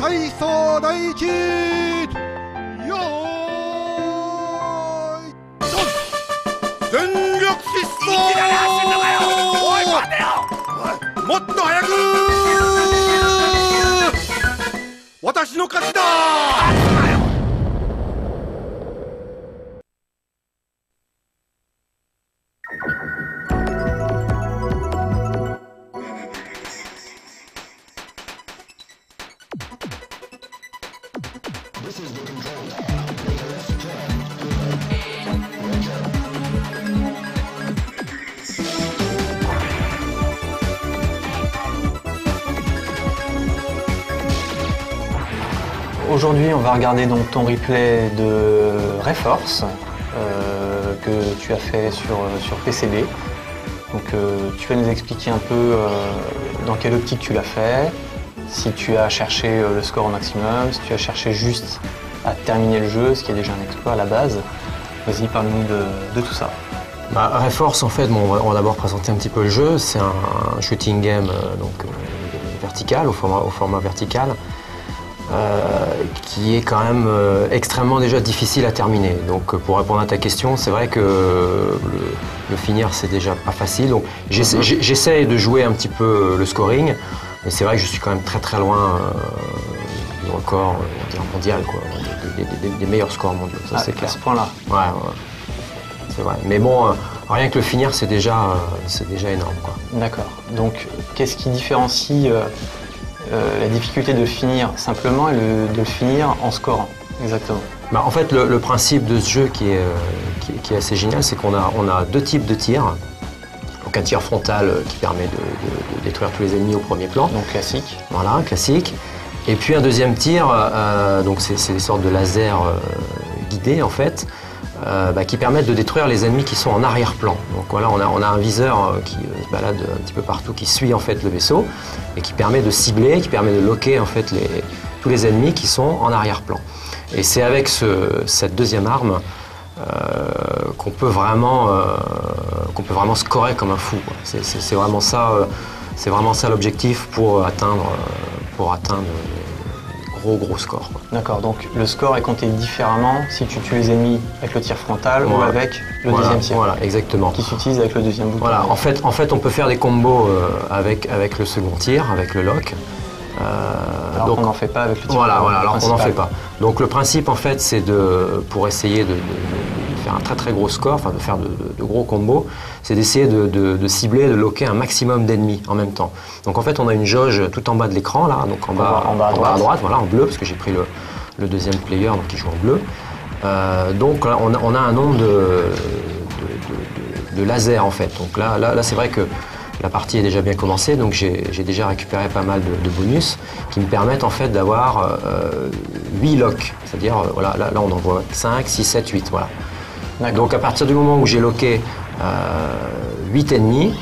体操第一よーいドン全力疾走もっと早く私の勝ちだAujourd'hui, on va regarder donc ton replay de Reforce que tu as fait sur PCB. Donc, tu vas nous expliquer un peu dans quelle optique tu l'as fait, si tu as cherché le score au maximum, si tu as cherché juste à terminer le jeu, ce qui est déjà un exploit à la base. Vas-y, parle-nous de tout ça. Reforce, en fait, bon, on va d'abord présenter un petit peu le jeu. C'est un shooting game vertical, au format vertical. Qui est quand même extrêmement déjà difficile à terminer. Donc pour répondre à ta question, c'est vrai que le finir c'est déjà pas facile. Donc j'essaie de jouer un petit peu le scoring, mais c'est vrai que je suis quand même très loin du record mondial, quoi, des meilleurs scores mondiaux. Ça c'est clair. À ce point-là. Ouais, c'est vrai. Mais bon, rien que le finir c'est déjà énorme, quoi. D'accord. Donc qu'est-ce qui différencie la difficulté de finir simplement et de le finir en scorant, exactement? En fait, le principe de ce jeu qui est assez génial, c'est qu'on a deux types de tirs. Donc un tir frontal qui permet de détruire tous les ennemis au premier plan. Donc classique. Voilà, classique. Et puis un deuxième tir, donc c'est des sortes de lasers guidés en fait, qui permettent de détruire les ennemis qui sont en arrière-plan. Donc voilà, on a un viseur qui se balade un petit peu partout, qui suit en fait le vaisseau et qui permet de cibler, qui permet de loquer en fait tous les ennemis qui sont en arrière-plan. Et c'est avec cette deuxième arme qu'on peut vraiment scorer comme un fou, quoi. C'est vraiment ça l'objectif pour atteindre gros score. D'accord, donc le score est compté différemment si tu tues les ennemis avec le tir frontal ou avec le deuxième tir. Voilà, exactement. Qui s'utilise avec le deuxième bouton. Voilà, en fait, on peut faire des combos avec le second tir, avec le lock. Alors qu'on n'en fait pas avec le tir. Voilà, alors qu'on n'en fait pas. Donc le principe, en fait, c'est pour essayer de faire un très gros score, enfin de faire de gros combos, c'est d'essayer de cibler, de loquer un maximum d'ennemis en même temps. Donc en fait, on a une jauge tout en bas de l'écran, là, donc en bas à droite, voilà, en bleu, parce que j'ai pris le deuxième player, donc qui joue en bleu. Donc là, on a un nombre de lasers, en fait. Donc là c'est vrai que la partie est déjà bien commencée, donc j'ai déjà récupéré pas mal de bonus qui me permettent en fait d'avoir 8 locks, c'est-à-dire voilà, là on en voit 5, 6, 7, 8, voilà. Donc à partir du moment où j'ai locké 8 ennemis,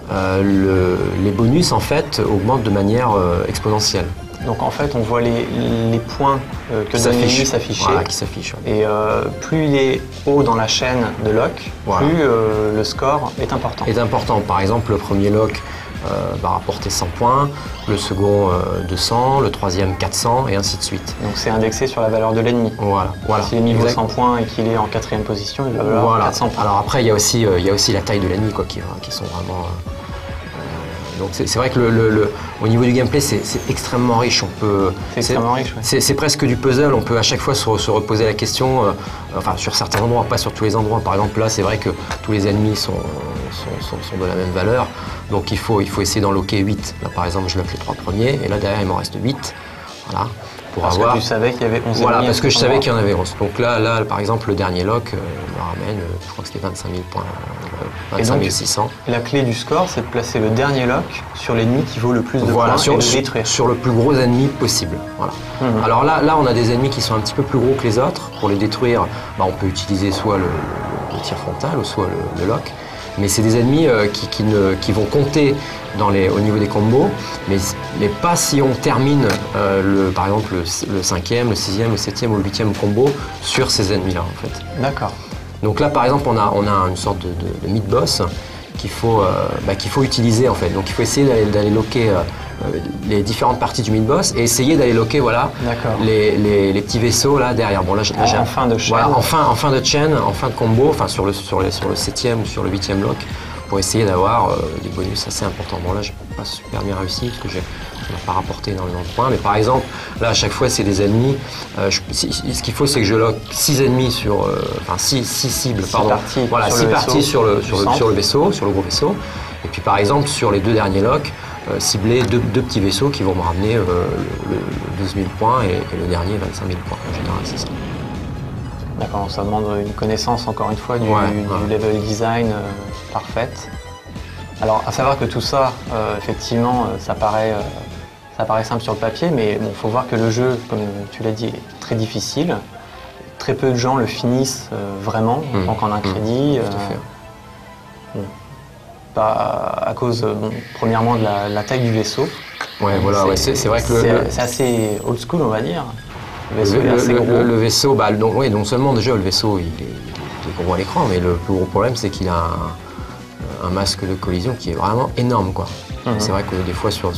les bonus en fait augmentent de manière exponentielle. Donc en fait on voit les points que donne l'ennemi s'afficher. Voilà, qui s'affichent. Ouais. Et plus il est haut dans la chaîne de lock, voilà, plus le score est important. Par exemple, le premier lock va rapporter 100 points, le second 200, le troisième 400 et ainsi de suite. Donc c'est indexé sur la valeur de l'ennemi. Voilà. Si l'ennemi vaut 100 points et qu'il est en 4e position, il va valoir 400 points. Alors après, il y a aussi la taille de l'ennemi, quoi, qui sont vraiment... Donc c'est vrai que au niveau du gameplay, c'est extrêmement riche. C'est extrêmement riche, ouais. C'est presque du puzzle. On peut à chaque fois se reposer la question, enfin sur certains endroits, pas sur tous les endroits. Par exemple là, c'est vrai que tous les ennemis sont de la même valeur. Donc il faut essayer d'en loquer 8. Là par exemple, je lock les 3 premiers et là derrière il m'en reste 8. Voilà. Parce que tu savais qu'il y avait 11 ennemis. Voilà, parce que je savais qu'il y en avait 11. Donc là par exemple, le dernier lock me ramène, je crois que c'était 25 000 points. 25 600. La clé du score, c'est de placer le dernier lock sur l'ennemi qui vaut le plus de points et de le détruire. Sur le plus gros ennemi possible. Voilà. Alors là, on a des ennemis qui sont un petit peu plus gros que les autres. Pour les détruire, on peut utiliser soit le tir frontal ou soit le lock. Mais c'est des ennemis qui vont compter au niveau des combos, mais pas si on termine par exemple le 5e, le 6e, le 7e ou le 8e combo sur ces ennemis-là en fait. D'accord. Donc là par exemple on a une sorte de mid-boss qu'il faut utiliser en fait. Donc il faut essayer d'aller loquer les différentes parties du mid-boss et essayer d'aller loquer voilà, D'accord. les petits vaisseaux là derrière. Bon, là, j'ai En fin de chaîne. voilà, en fin de chaîne, en fin de combo, enfin sur le 7e ou sur le 8e lock, pour essayer d'avoir des bonus assez importants. Bon là, j'ai pas super bien réussi parce que on n'a pas rapporté énormément de points, mais par exemple, là à chaque fois c'est des ennemis. Ce qu'il faut, c'est que je lock 6 ennemis sur, enfin 6 cibles, pardon. Parties voilà, sur 6 le parties vaisseau, sur le vaisseau, sur le gros vaisseau. Et puis par exemple, sur les 2 derniers locks, cibler deux petits vaisseaux qui vont me ramener le 12 000 points et le dernier 25 000 points. En général, c'est ça. D'accord, ça demande une connaissance encore une fois du level design parfaite. Alors à savoir que tout ça, effectivement, ça paraît simple sur le papier, mais bon, faut voir que le jeu, comme tu l'as dit, est très difficile. Très peu de gens le finissent vraiment, donc en un crédit. Tout à fait. Bon, pas à cause, premièrement, de la taille du vaisseau. Ouais, voilà, c'est vrai que c'est assez old school, on va dire. Le vaisseau est assez gros. le vaisseau, bah, non seulement déjà le vaisseau il est gros à l'écran, mais le plus gros problème c'est qu'il a un masque de collision qui est vraiment énorme, quoi. C'est vrai que des fois sur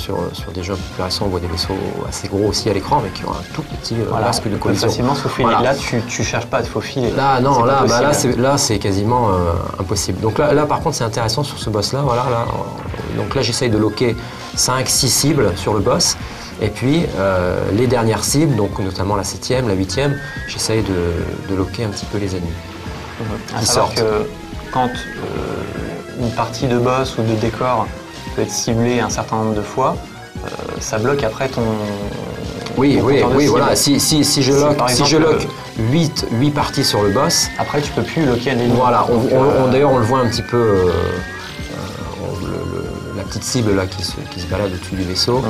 des jeux un peu plus récents on voit des vaisseaux assez gros aussi à l'écran mais qui ont un tout petit masque de collision. Facilement se faufiler. Voilà. Là tu cherches pas à te faufiler. Là non, là c'est quasiment impossible. Donc là par contre c'est intéressant sur ce boss là. Voilà, donc là j'essaye de loquer 5-6 cibles sur le boss. Et puis les dernières cibles, donc notamment la 7e, la 8e, j'essaye de loquer un petit peu les ennemis. À savoir que quand une partie de boss ou de décor peut être ciblée un certain nombre de fois, ça bloque après ton... Oui, voilà. Si je lock 8 parties sur le boss... Après, tu peux plus loquer un ennemi. Voilà, d'ailleurs on le voit un petit peu... la petite cible là qui se balade au-dessus du vaisseau,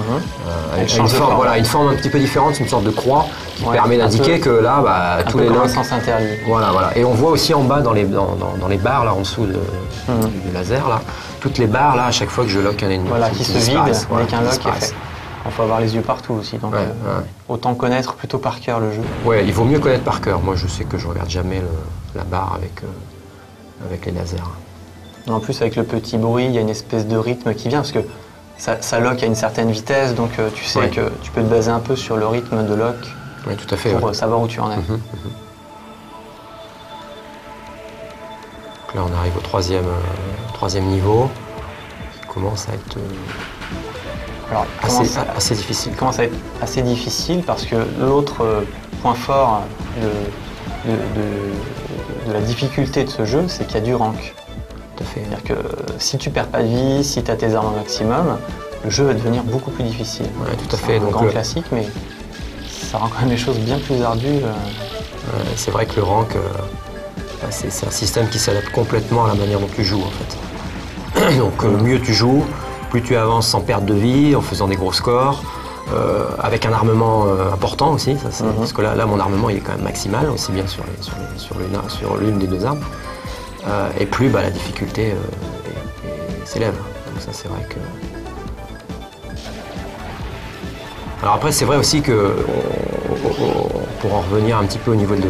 une forme un petit peu différente, une sorte de croix qui permet d'indiquer que là, bah, tous les locks... sens interdit. Voilà. Et on voit aussi en bas dans les barres là en dessous du laser là, toutes les barres là à chaque fois que je lock un ennemi. Voilà, qui se vide avec un lock est fait. Il faut avoir les yeux partout aussi, donc autant connaître plutôt par cœur le jeu. Ouais, il vaut mieux connaître par cœur. Moi je sais que je regarde jamais la barre avec les lasers. En plus, avec le petit bruit, il y a une espèce de rythme qui vient, parce que ça lock à une certaine vitesse, donc tu sais que tu peux te baser un peu sur le rythme de lock tout à fait, pour savoir où tu en es. Donc là, on arrive au troisième niveau, qui commence à être assez difficile. Il commence à être assez difficile, parce que l'autre point fort de la difficulté de ce jeu, c'est qu'il y a du rank. C'est-à-dire que si tu perds pas de vie, si tu as tes armes au maximum, le jeu va devenir beaucoup plus difficile. Ouais, tout à fait. C'est un grand classique, mais ça rend quand même les choses bien plus ardues. C'est vrai que le rank, c'est un système qui s'adapte complètement à la manière dont tu joues en fait. Donc mieux tu joues, plus tu avances sans perte de vie, en faisant des gros scores, avec un armement important aussi, parce que là mon armement il est quand même maximal, aussi bien sur l'une des 2 armes. Et plus la difficulté s'élève. Donc ça c'est vrai que... Alors après c'est vrai aussi que, pour en revenir un petit peu au niveau de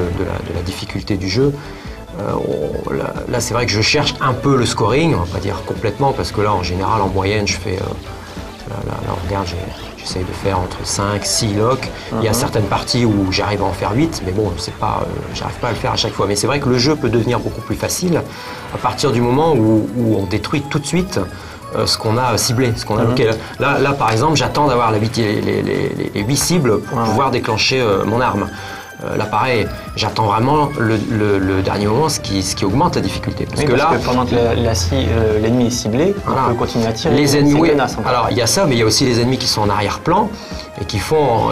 la difficulté du jeu, là c'est vrai que je cherche un peu le scoring, on va pas dire complètement, parce que là en général en moyenne je fais... Là on regarde, j'essaye de faire entre 5-6 locks. Il y a certaines parties où j'arrive à en faire 8, mais bon, j'arrive pas à le faire à chaque fois. Mais c'est vrai que le jeu peut devenir beaucoup plus facile à partir du moment où on détruit tout de suite ce qu'on a ciblé, ce qu'on a loqué. Là, par exemple, j'attends d'avoir les 8 cibles pour pouvoir déclencher mon arme. Là, pareil, j'attends vraiment le dernier moment, ce qui augmente la difficulté. Parce que pendant que l'ennemi est ciblé, on peut continuer à tirer. Les ennemis, alors il y a ça, mais il y a aussi les ennemis qui sont en arrière-plan et qui font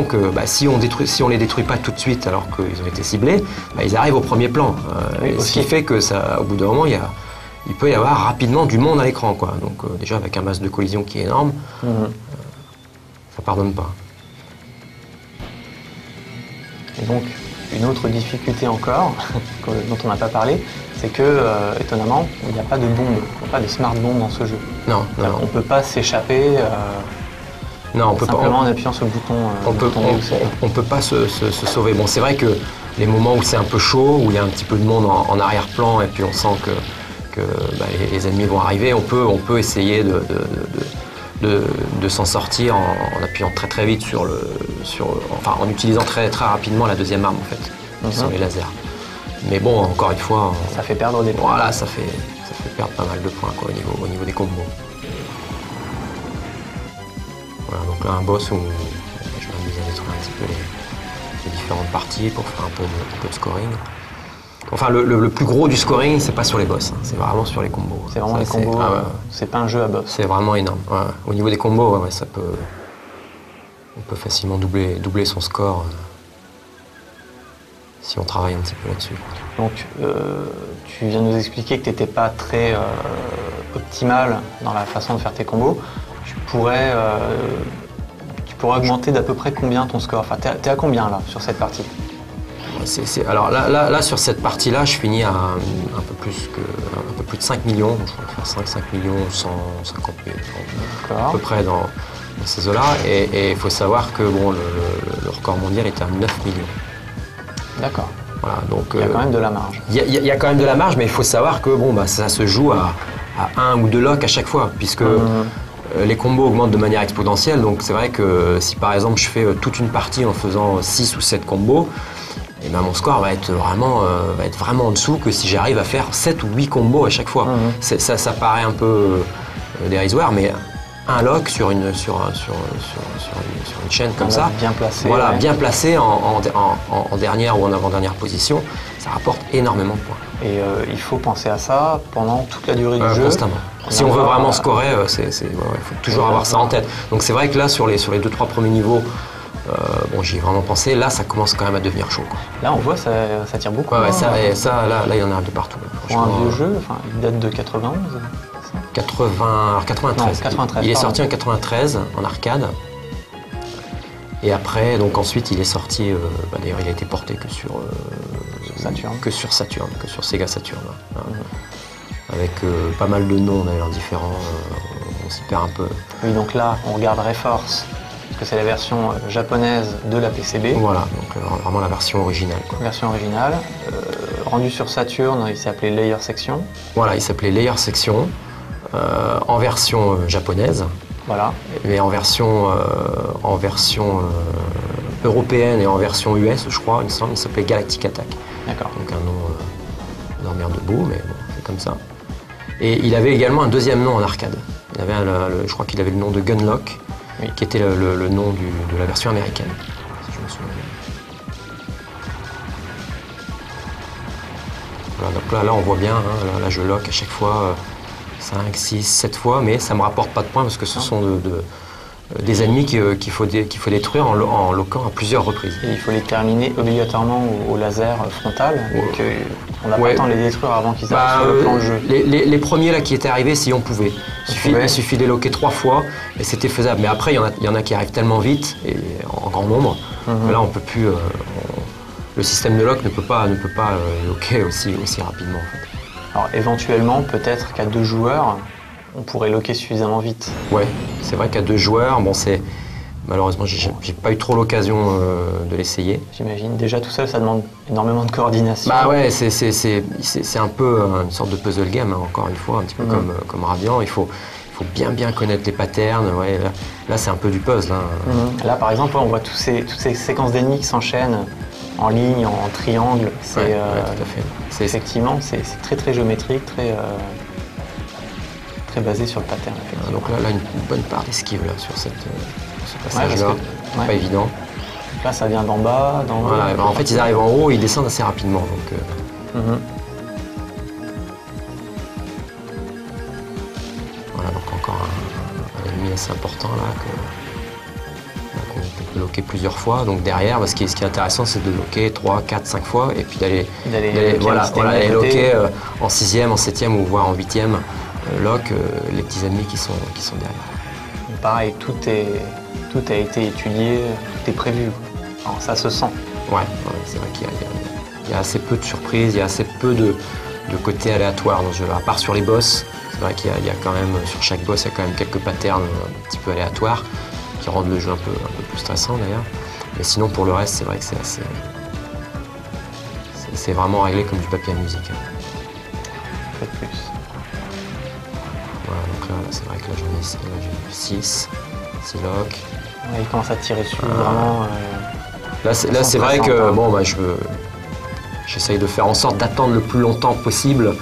que si on les détruit pas tout de suite alors qu'ils ont été ciblés, ils arrivent au premier plan. Ce qui fait que au bout d'un moment, il peut y avoir rapidement du monde à l'écran, quoi. Donc déjà avec un masque de collision qui est énorme, ça pardonne pas. Et donc, une autre difficulté encore, dont on n'a pas parlé, c'est que, étonnamment, il n'y a pas de bombe, pas de smart bomb dans ce jeu. Non. On ne peut pas s'échapper simplement en appuyant sur le bouton. On peut pas se sauver. Bon, c'est vrai que les moments où c'est un peu chaud, où il y a un petit peu de monde en arrière-plan, et puis on sent que les ennemis vont arriver, on peut essayer de s'en sortir en appuyant très très vite enfin en utilisant très très rapidement la deuxième arme en fait, qui sont les lasers. Mais bon, encore une fois, Ça fait perdre des points. voilà, ça fait perdre pas mal de points quoi, au niveau des combos. Voilà, donc là un boss où je m'amuse à détruire un petit peu les différentes parties pour faire un peu de scoring. Enfin, le plus gros du scoring, c'est pas sur les boss, hein, c'est vraiment sur les combos. C'est vraiment les combos, c'est pas un jeu à boss. C'est vraiment énorme. Ouais. Au niveau des combos, ouais, on peut facilement doubler son score si on travaille un petit peu là-dessus. Donc, tu viens de nous expliquer que tu n'étais pas très optimal dans la façon de faire tes combos. Tu pourrais augmenter d'à peu près combien ton score? Enfin, t'es à combien là sur cette partie? Alors là, sur cette partie-là, je finis à un peu plus de 5 millions. Je crois faire 5 millions 150 000, à peu près dans ces eaux-là. Et il faut savoir que bon, le record mondial était à 9 millions. D'accord. Voilà, donc, il y a quand même de la marge. Il y a quand même de la marge, mais il faut savoir que bon, bah, ça se joue à 1 ou 2 locks à chaque fois, puisque les combos augmentent de manière exponentielle. Donc c'est vrai que si par exemple je fais toute une partie en faisant 6 ou 7 combos, et ben mon score va être vraiment en dessous que si j'arrive à faire 7 ou 8 combos à chaque fois. Ça paraît un peu dérisoire, mais un lock sur une chaîne comme ça, bien placé, voilà, bien placé en dernière ou en avant-dernière position, ça rapporte énormément de points. Et il faut penser à ça pendant toute la durée du jeu. Constamment. Si on veut vraiment scorer, il faut toujours avoir ça en tête. Donc c'est vrai que là, sur les 2-3 premiers niveaux, bon, j'y ai vraiment pensé. Là, ça commence quand même à devenir chaud, quoi. Là, on voit, ça tire beaucoup. Là, il y en a de partout. Pour un vieux jeu, il date de 91. 93. Non, 93. Il est sorti en 93 en arcade. Et après, donc ensuite, il est sorti. D'ailleurs, il a été porté que sur Saturn. Que sur Sega Saturn. Avec pas mal de noms d'ailleurs différents. On s'y perd un peu. Oui, donc là, on regarde Reforce. Parce que c'est la version japonaise de la PCB. Voilà, donc vraiment la version originale, quoi. Version originale. Rendu sur Saturn, il s'est appelé Layer Section. Voilà, il s'appelait Layer Section, en version japonaise. Voilà. Mais en version européenne et en version US, je crois, il me semble, il s'appelait Galactic Attack. D'accord. Donc un nom dormir debout, mais bon, c'est comme ça. Et il avait également un deuxième nom en arcade. Il avait je crois qu'il avait le nom de Gunlock. Oui. Qui était le nom de la version américaine, si je me souviens bien. Voilà, donc là on voit bien, hein, là je lock à chaque fois 5, 6, 7 fois, mais ça ne me rapporte pas de points parce que ce sont des ennemis qu'il faut détruire en loquant à plusieurs reprises. Et il faut les terminer obligatoirement au laser frontal, donc on n'a pas le temps de les détruire avant qu'ils arrivent sur le plan de jeu. Les premiers là qui étaient arrivés, si on pouvait. Il suffit de les loquer 3 fois et c'était faisable. Mais après, il y en a qui arrivent tellement vite et en grand nombre. Là, on peut plus. Le système de lock ne peut pas loquer aussi rapidement. En fait. Alors éventuellement, peut-être qu'à 2 joueurs, on pourrait loquer suffisamment vite. Ouais, c'est vrai qu'à 2 joueurs, bon malheureusement, j'ai pas eu trop l'occasion de l'essayer. J'imagine. Déjà tout seul, ça demande énormément de coordination. Bah ouais, c'est un peu une sorte de puzzle game, hein, encore une fois, un petit peu comme Radiant. Il faut bien connaître les patterns. Ouais, là c'est un peu du puzzle. Hein. Là, par exemple, on voit toutes ces séquences d'ennemis qui s'enchaînent en ligne, en triangle. Tout à fait. Effectivement, c'est très très géométrique, très basé sur le pattern. Donc là, une bonne part d'esquive là sur ce passage-là. Pas évident. Là, ça vient d'en bas, d'en haut. Voilà, en fait, ils arrivent en haut, ils descendent assez rapidement. Donc, voilà, donc encore un ennemi assez important là qu'on peut loquer plusieurs fois. Donc derrière, ce qui est intéressant, c'est de loquer 3, 4, 5 fois et puis d'aller loquer en 6e, en 7e ou voire en 8e lock les petits ennemis qui sont derrière. Et pareil, tout a été étudié, tout est prévu. Alors, ça se sent. Ouais, c'est vrai qu'il y a assez peu de surprises, il y a assez peu de côté aléatoire dans ce jeu-là. À part sur les boss, c'est vrai qu'il y a quand même, sur chaque boss, il y a quand même quelques patterns un petit peu aléatoires qui rendent le jeu un peu plus stressant d'ailleurs. Mais sinon, pour le reste, c'est vrai que c'est vraiment réglé comme du papier à musique. Faites plus. Voilà, donc là, c'est vrai que là j'en ai 6 loques. Ouais, il commence à tirer dessus, vraiment. Là c'est vrai que bon, bah, j'essaye de faire en sorte d'attendre le plus longtemps possible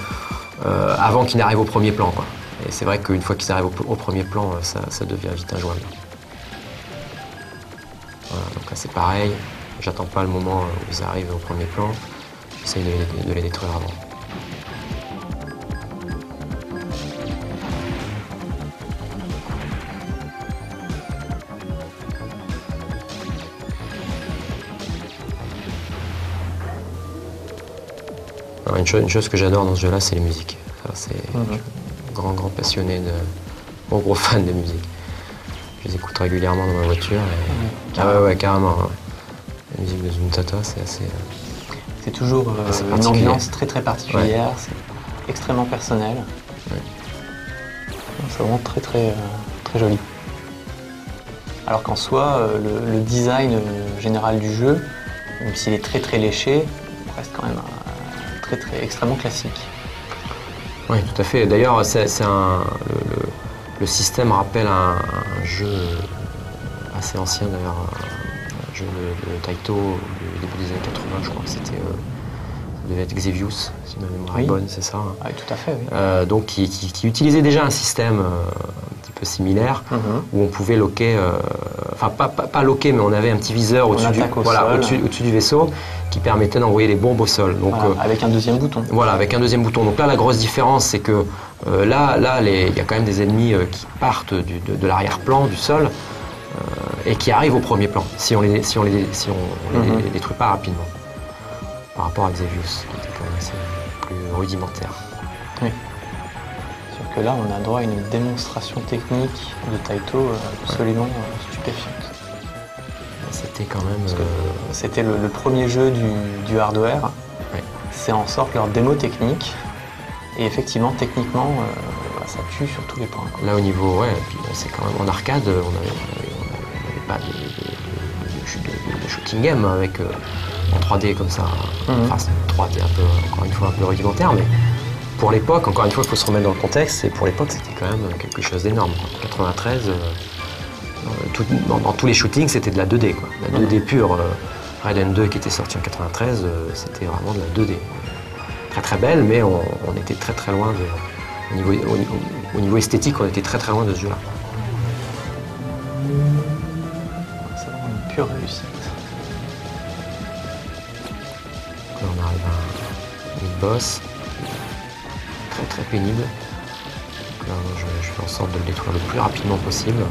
avant qu'il n'arrive au premier plan, quoi. Et c'est vrai qu'une fois qu'ils arrivent au premier plan, ça devient vite injouable. Voilà, donc là c'est pareil, j'attends pas le moment où ils arrivent au premier plan, j'essaye de les détruire avant. Alors, une chose que j'adore dans ce jeu-là, c'est les musiques. Je suis grand passionné, gros fan de musique. Je les écoute régulièrement dans ma voiture. Et... Ah ouais, carrément. Hein. La musique de Zuntata, c'est assez... C'est toujours une ambiance très particulière, ouais. C'est extrêmement personnel. Ouais. C'est vraiment très joli. Alors qu'en soi, le design général du jeu, même s'il est très léché, reste quand même extrêmement classique. Oui, tout à fait. D'ailleurs, le système rappelle un jeu assez ancien, d'ailleurs, un jeu de Taito du début des années 80, je crois que c'était... ça devait être Xevious, si ma mémoire est bonne, c'est ça. Oui, tout à fait, oui. Donc, qui utilisait déjà un système un petit peu similaire, où on pouvait loquer... Enfin, pas loquer, mais on avait un petit viseur au-dessus du vaisseau, qui permettait d'envoyer les bombes au sol. Donc, voilà, avec un deuxième bouton. Voilà, avec un deuxième bouton. Donc là, la grosse différence, c'est que là, il y a quand même des ennemis qui partent de l'arrière-plan, du sol, et qui arrivent au premier plan, si on les détruit pas rapidement. Par rapport à Xevious, qui était quand même assez plus rudimentaire. Oui. Sauf que là, on a droit à une démonstration technique de Taito absolument stupéfiante. C'était quand même... C'était le premier jeu du hardware. Ouais. C'est en sorte leur démo technique. Et effectivement, techniquement, ça tue sur tous les points. Quoi. Là, au niveau, puis c'est quand même en arcade, on n'avait pas de shooting game avec en 3D comme ça. Enfin, c'est 3D encore une fois, un peu rudimentaire, mais pour l'époque, encore une fois, il faut se remettre dans le contexte, et pour l'époque, c'était quand même quelque chose d'énorme. 93, dans tous les shootings, c'était de la 2D, quoi. La 2D pure. Raiden 2 qui était sorti en 93, c'était vraiment de la 2D. Très belle, mais on était très loin au niveau esthétique, on était très loin de ce jeu-là. C'est vraiment une pure réussite. Là, on arrive à un mid-boss, très pénible. Donc là, je fais en sorte de le détruire le plus rapidement possible.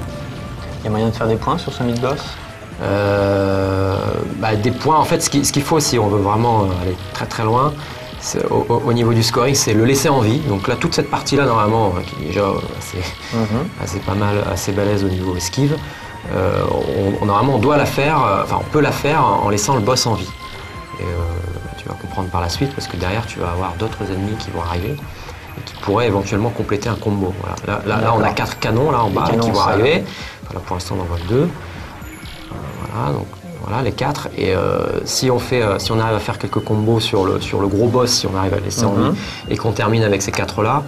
Il y a moyen de faire des points sur ce mid-boss ? Des points, en fait, ce qu'il faut si on veut vraiment aller très loin, au niveau du scoring, c'est le laisser en vie. Donc là, toute cette partie-là, normalement, qui est déjà assez pas mal, assez balèze au niveau esquive, normalement, on doit la faire, on peut la faire en laissant le boss en vie. Et tu vas comprendre par la suite, parce que derrière, tu vas avoir d'autres ennemis qui vont arriver et qui pourraient éventuellement compléter un combo. Voilà. Là, on a 4 canons là en bas qui vont arriver. Enfin, là, pour l'instant, on en voit 2. Voilà, donc voilà les 4. Et si on arrive à faire quelques combos sur le gros boss, si on arrive à le laisser en vie, et qu'on termine avec ces 4 là,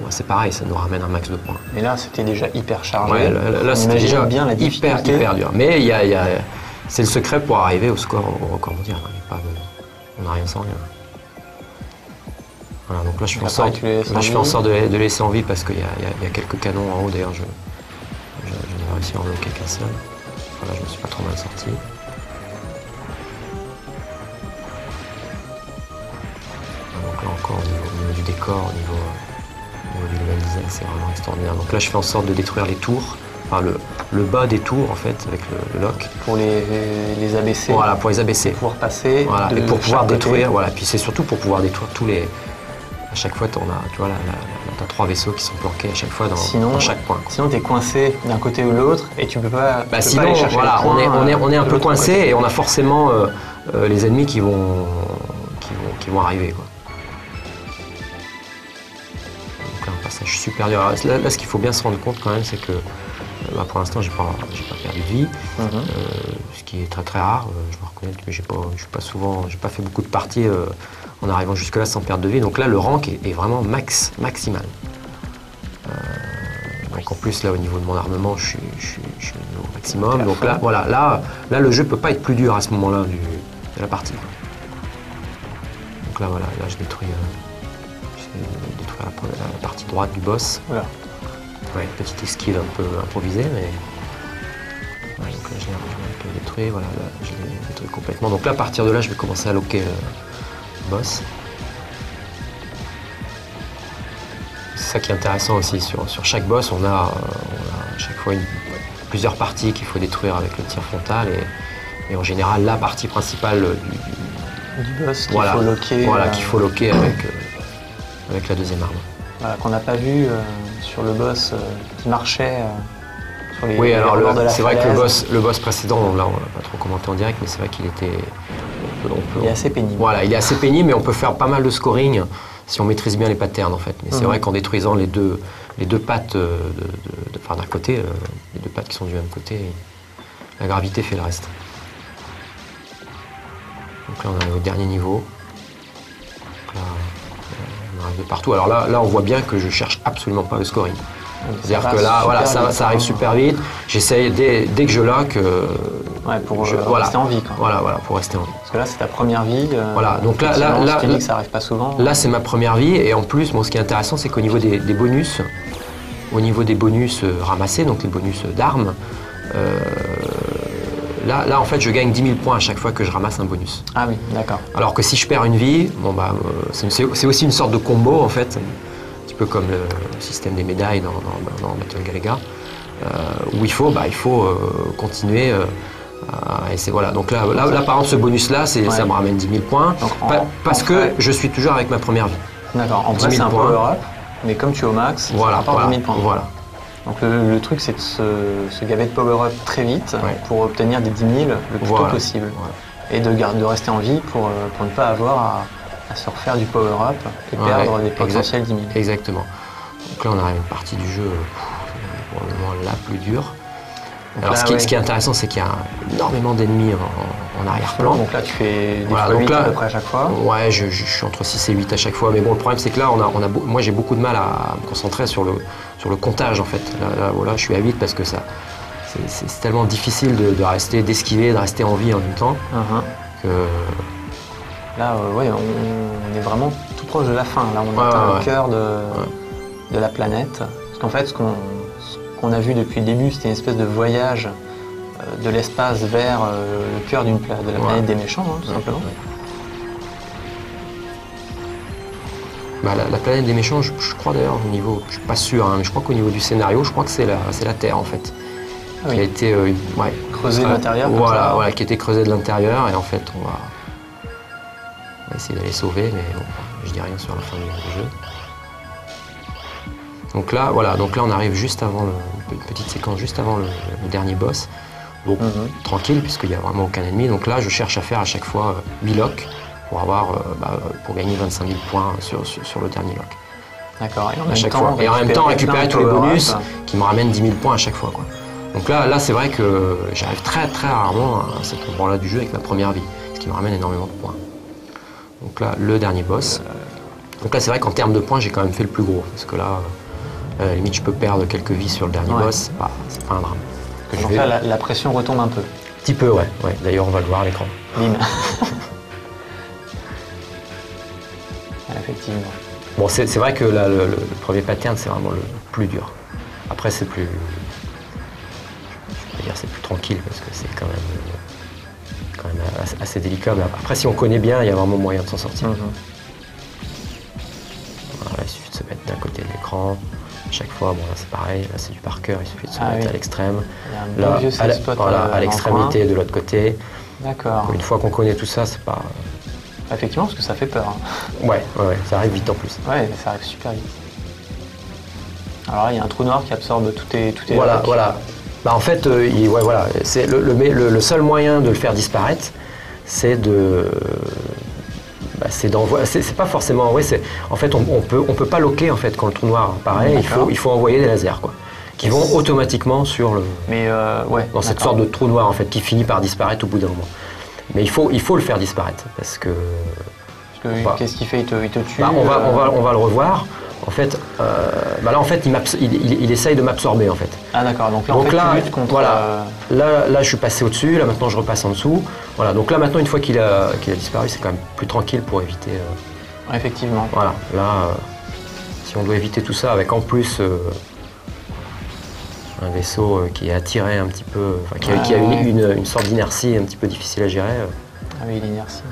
c'est pareil, ça nous ramène un max de points. Mais là, c'était déjà hyper chargé. Ouais, là c'était déjà bien la hyper dur. Mais c'est le secret pour arriver au score au record mondial. On n'a rien sans rien. Voilà, donc là je fais en sorte de laisser en vie parce qu'il y a quelques canons en haut. D'ailleurs, je n'ai réussi à en bloquer qu'un seul. Voilà, je me suis pas trop mal sorti. Donc là encore au niveau du décor, au niveau du level design, c'est vraiment extraordinaire. Donc là je fais en sorte de détruire les tours, enfin le bas des tours en fait avec le lock. Pour les abaisser. Voilà, pour les abaisser. Pour pouvoir passer. Voilà, et pour pouvoir détruire, voilà. Puis c'est surtout pour pouvoir détruire tous les. À chaque fois, t'as 3 vaisseaux qui sont planqués à chaque fois dans chaque point. Quoi. Sinon, t'es coincé d'un côté ou l'autre et tu peux pas. Sinon, aller chercher voilà, on est un peu coincé et on a forcément les ennemis qui vont arriver. Quoi. Donc là, un passage super dur. Là, ce qu'il faut bien se rendre compte quand même, c'est que pour l'instant, j'ai pas perdu de vie, ce qui est très rare. Je dois reconnaître, mais j'ai pas fait beaucoup de parties. En arrivant jusque là sans perte de vie. Donc là, le rank est vraiment maximal. Et qu'en plus, là, au niveau de mon armement, je suis au maximum. Donc là, voilà, là, le jeu peut pas être plus dur à ce moment-là de la partie. Donc là, voilà, là, je détruis la partie droite du boss. Voilà. Ouais, petite esquive un peu improvisée, mais... Ouais, donc là, je l'ai un peu détruit, voilà, là, je l'ai détruit complètement. Donc là, à partir de là, je vais commencer à loquer le boss. C'est ça qui est intéressant aussi, sur chaque boss, on a à chaque fois plusieurs parties qu'il faut détruire avec le tir frontal, et en général, la partie principale Du boss qu'il voilà, faut loquer. voilà, qu'il faut loquer avec la deuxième arme. Voilà, qu'on n'a pas vu sur le boss qui marchait sur les Oui, alors bords de la c'est vrai que falaise. le boss précédent, là on l'a pas trop commenté en direct, mais c'est vrai qu'il était... Il est assez pénible. Voilà, il est assez pénible, mais on peut faire pas mal de scoring si on maîtrise bien les patterns en fait. Mais c'est vrai qu'en détruisant les deux pattes enfin, d'un côté, les deux pattes qui sont du même côté, la gravité fait le reste. Donc là on arrive au dernier niveau. Donc là, on arrive de partout. Alors là on voit bien que je cherche absolument pas le scoring. C'est-à-dire que là, voilà, ça arrive super vite. J'essaye, dès que je lock, Ouais, pour voilà, rester en vie. Quoi. Voilà, pour rester en vie. Parce que là, c'est ta première vie. Voilà, donc là, tu dis que ça arrive pas souvent. Là, c'est ma première vie, et en plus, bon, ce qui est intéressant, c'est qu'au niveau des bonus, ramassés, donc les bonus d'armes, là, en fait, je gagne 10 000 points à chaque fois que je ramasse un bonus. Ah oui, d'accord. Alors que si je perds une vie, bon, bah, c'est aussi une sorte de combo, en fait, un petit peu comme le système des médailles dans Battle Galaga, où il faut continuer. Et c'est voilà. Donc là, par exemple, ce bonus-là, ça me ramène 10 000 points, Donc, parce que je suis toujours avec ma première vie. D'accord. En 10 vrai, 000 c'est un points. power-up, mais comme tu es au max, Voilà, ça rapporte 10 000 points. voilà. Donc le truc, c'est de se gaver de power-up très vite pour obtenir des 10 000 le plus tôt possible. Voilà. Et de rester en vie pour ne pas avoir à se refaire du power-up et perdre des potentiels 10 000. Exactement. Donc là, on arrive à une partie du jeu probablement la plus dure. Alors, ce qui est intéressant, c'est qu'il y a énormément d'ennemis en arrière-plan. Donc là, tu fais des voilà, fois 8 là, à peu près à chaque fois. Ouais, je suis entre 6 et 8 à chaque fois. Mais bon, le problème, c'est que là, moi, j'ai beaucoup de mal à me concentrer sur le comptage, en fait. Là, voilà, je suis à 8 parce que c'est tellement difficile d'esquiver, de rester en vie en même temps. Que... Là, on est vraiment tout proche de la fin. Là, on atteint le cœur de la planète. Parce qu'en fait, ce qu'on a vu depuis le début, c'était une espèce de voyage de l'espace vers le cœur de la planète des méchants, hein, tout simplement. Bah, la planète des méchants, je crois d'ailleurs au niveau, je suis pas sûr, hein, mais je crois qu'au niveau du scénario, je crois que c'est la Terre en fait, qui a été creusée de l'intérieur. Voilà, qui a été creusée de l'intérieur, et en fait on va essayer d'aller sauver, mais bon, je dis rien sur la fin du jeu. Donc là, on arrive juste avant une petite séquence juste avant le dernier boss. Donc tranquille, puisqu'il n'y a vraiment aucun ennemi. Donc là, je cherche à faire à chaque fois 8 locks pour gagner 25 000 points sur le dernier lock. D'accord. Et en même temps, récupérer tous les bonus qui me ramènent 10 000 points à chaque fois, quoi. Donc là, c'est vrai que j'arrive très très rarement à cet endroit-là du jeu avec ma première vie, ce qui me ramène énormément de points. Donc là, le dernier boss. Donc là, c'est vrai qu'en termes de points, j'ai quand même fait le plus gros, parce que là, à la limite, je peux perdre quelques vies sur le dernier boss, c'est pas un drame. Donc là, la pression retombe un peu. Un petit peu, ouais. D'ailleurs, on va le voir à l'écran. Bim. Effectivement. Bon, c'est vrai que là, le premier pattern, c'est vraiment le plus dur. Après, c'est plus... Je peux dire c'est plus tranquille, parce que c'est quand même assez délicat. Mais après, si on connaît bien, il y a vraiment moyen de s'en sortir. Voilà, il suffit de se mettre d'un côté de l'écran. Chaque fois, bon là c'est pareil, là c'est du par cœur, il suffit de se mettre à l'extrême. Là, à l'extrémité de l'autre côté. D'accord. Une fois qu'on connaît tout ça, c'est pas... Effectivement, parce que ça fait peur. Hein. Ouais, ça arrive vite en plus. Ouais, ça arrive super vite. Alors là, il y a un trou noir qui absorbe tout tes voilà. Bah en fait, c'est le seul moyen de le faire disparaître, c'est de... c'est pas forcément... en fait, on peut pas loquer en fait, quand le trou noir apparaît, il faut envoyer des lasers, quoi, qui vont automatiquement sur le... dans cette sorte de trou noir en fait, qui finit par disparaître au bout d'un moment. Mais il faut le faire disparaître, parce que... Qu'est-ce qu'il fait? Il te tue on va le revoir. En fait, là, en fait, il essaye de m'absorber, en fait. Ah d'accord, donc là, en fait, tu luttes contre... voilà, là, je suis passé au-dessus, là, maintenant, je repasse en dessous. Voilà, donc là, maintenant, une fois qu'il a disparu, c'est quand même plus tranquille pour éviter... Effectivement. Voilà, là, si on doit éviter tout ça, avec en plus un vaisseau qui est attiré un petit peu, enfin, qui a une sorte d'inertie un petit peu difficile à gérer. Ah oui, l'inertie.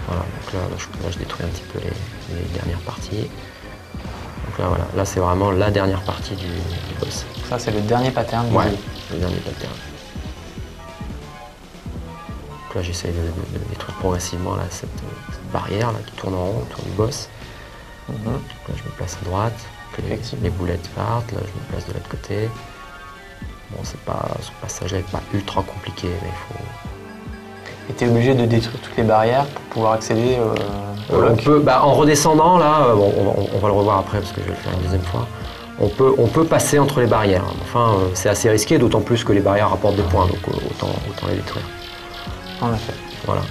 Voilà, donc là, je détruis un petit peu les dernières parties. Donc là, voilà, là c'est vraiment la dernière partie du boss. Ça, c'est le dernier pattern du Ouais, jeu. le dernier pattern. Donc là, j'essaye de détruire progressivement là, cette barrière là, qui tourne en rond autour du boss. Mhm. Donc là, je me place à droite, que les boulettes partent. Là, je me place de l'autre côté. Bon, ce passage là n'est pas ultra compliqué, mais il faut... Et tu es obligé de détruire toutes les barrières pour pouvoir accéder au lock. On peut, en redescendant, là, bon, on va le revoir après parce que je vais le faire une deuxième fois. On peut passer entre les barrières. Enfin, c'est assez risqué, d'autant plus que les barrières rapportent des points, donc autant les détruire. En effet. Voilà.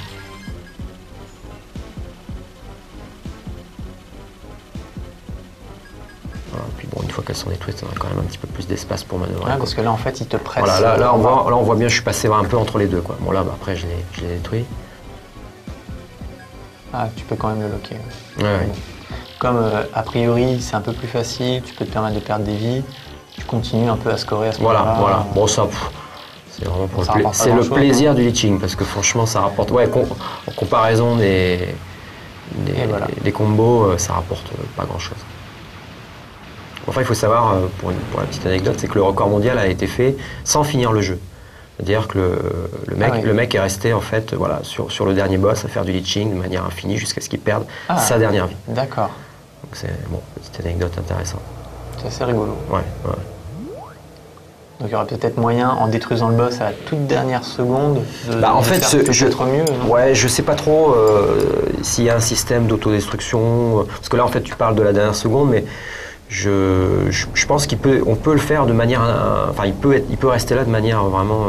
Voilà. Puis bon, une fois qu'elles sont détruites, on a quand même un petit peu plus d'espace pour manœuvrer. Ouais, parce que là, en fait, il te presse. Voilà, là, on voit bien, je suis passé un peu entre les deux, quoi. Bon, là, après, je l'ai détruit. Ah, tu peux quand même le locker. Ouais. Bon. Comme a priori c'est un peu plus facile, tu peux te permettre de perdre des vies, tu continues un peu à scorer à ce moment-là. Voilà. Bon, ça, c'est vraiment pour le plaisir du leeching, parce que franchement, ça rapporte. Ouais, en comparaison des combos, ça rapporte pas grand-chose. Enfin, il faut savoir, pour la petite anecdote, c'est que le record mondial a été fait sans finir le jeu. C'est-à-dire que le mec est resté en fait, voilà, sur le dernier boss à faire du leeching de manière infinie jusqu'à ce qu'il perde sa dernière vie. D'accord. Donc c'est petite anecdote intéressante. C'est assez rigolo. Ouais. Donc il y aurait peut-être moyen, en détruisant le boss à la toute dernière seconde, de en fait, faire peut-être mieux. Non ouais, je sais pas trop s'il y a un système d'autodestruction. Parce que là, en fait, tu parles de la dernière seconde, mais je pense qu'on peut le faire de manière, enfin il peut rester là de manière vraiment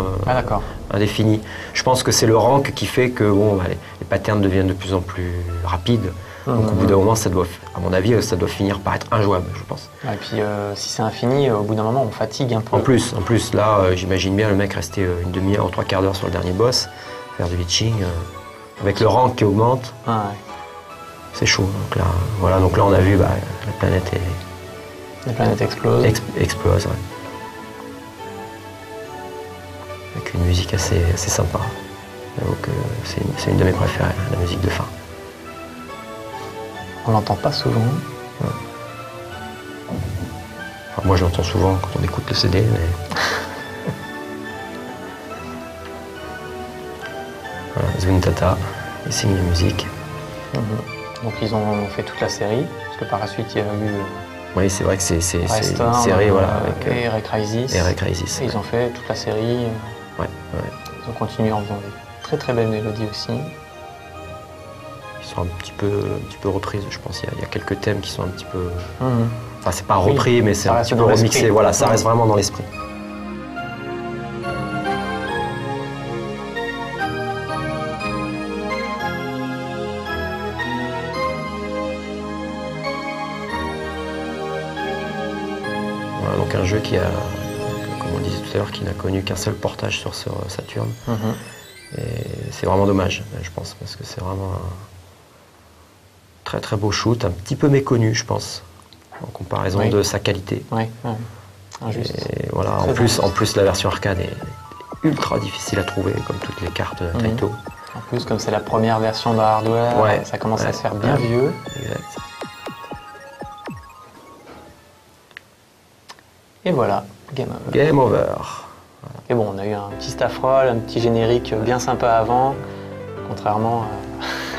indéfinie. Je pense que c'est le rank qui fait que les patterns deviennent de plus en plus rapides. Donc au bout d'un moment, à mon avis, ça doit finir par être injouable, je pense. Et puis si c'est infini, au bout d'un moment, on fatigue un peu. En plus, là, j'imagine bien le mec rester une demi-heure ou 3/4 d'heure sur le dernier boss, faire du leeching, avec le rank qui augmente. Ah, ouais. C'est chaud. Donc là, on a vu la planète La planète explose. Explose, ouais. Avec une musique assez sympa. Donc c'est une de mes préférées, la musique de fin. On l'entend pas souvent. Ouais. Enfin, moi je l'entends souvent quand on écoute le CD, mais... Voilà, Zuntata, il signe la musique. Donc ils ont fait toute la série, parce que par la suite il y a eu... Oui, c'est vrai que c'est une série avec et Recrisis. Crisis. Et ils ont fait toute la série. Ouais. Ils ont continué en faisant des très très belles mélodies aussi. Ils sont un petit peu reprises, je pense. Il y a quelques thèmes qui sont un petit peu... Enfin, c'est pas repris, mais c'est un petit peu remixé. Voilà, ça reste vraiment dans l'esprit. Voilà, donc un jeu qui a, comme on disait tout à l'heure, qui n'a connu qu'un seul portage sur Saturn. Et c'est vraiment dommage, je pense, parce que c'est vraiment un très très beau shoot, un petit peu méconnu, je pense, en comparaison de sa qualité. Oui, injuste. Et voilà, en plus, la version arcade est ultra difficile à trouver, comme toutes les cartes Taito. En plus, comme c'est la première version de hardware, ça commence à se faire bien vieux. Exact. Et voilà, game over. Game over. Et bon, on a eu un petit staff roll, un petit générique bien sympa avant, contrairement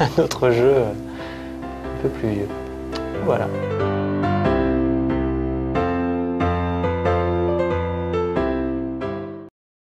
à notre jeu un peu plus vieux. Voilà.